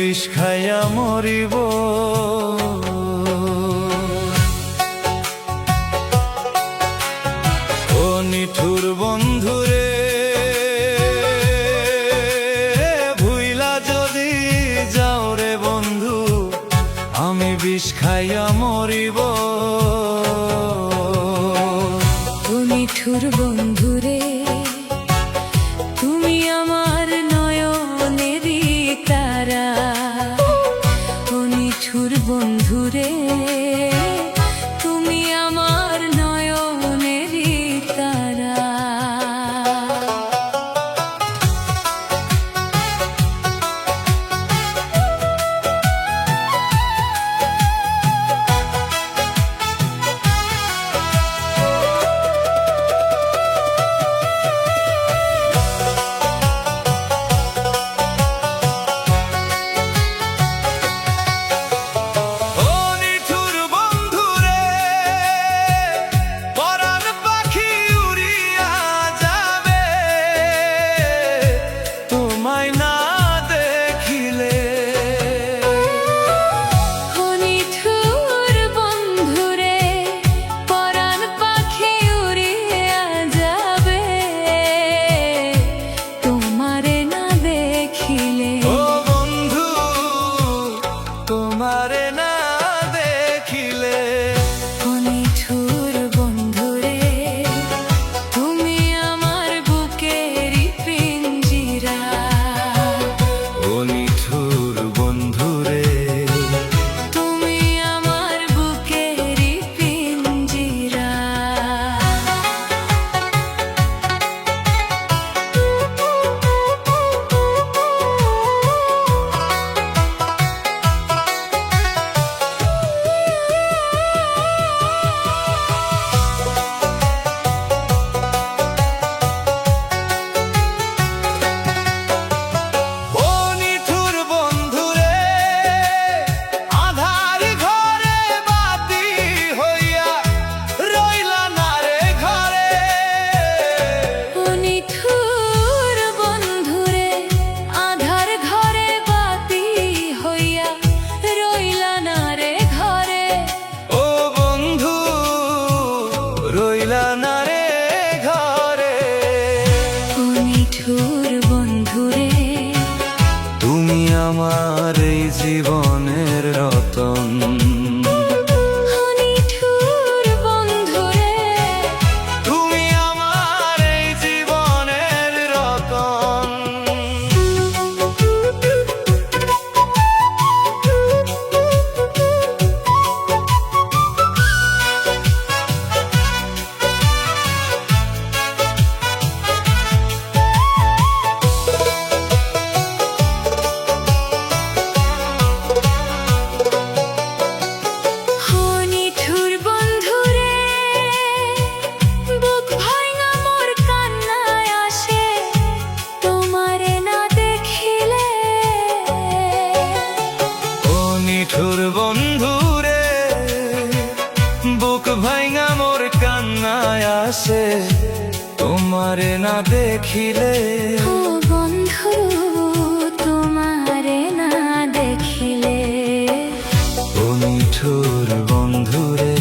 বিষ খাইয়া মরিব। ও নিঠুর বন্ধুরে, ভুইলা যদি যাও রে বন্ধু, আমি বিষ খাইয়া মরিব। ও নিঠুর বন্ধুরে, তুমি আমার নয়নেরই তারা। ও নিঠুর বন্ধুরে, তুমি আমার নয়নেরই তারা। তোমারে না দেখিলে, ও নিঠুর বন্ধুরে, তুমি আমার বুকেরই পিঞ্জিরা। ও নিঠুর বন্ধুরে, তুমি আমার বুকেরই পিঞ্জিরা। রইলা না রে ঘরে, ও নিঠুর বন্ধুরে, তুমি আমার এই জীবনের রতন। ও নিঠুর বন্ধুরে, তুমি আমার এই জীবনের রতন। নিঠুর বন্ধুরে, বুক ভাঙা মোর কান্নায় আসে তোমারে না দেখিলে। ও বন্ধু, তোমারে না দেখিলে। ও নিঠুর বন্ধুরে,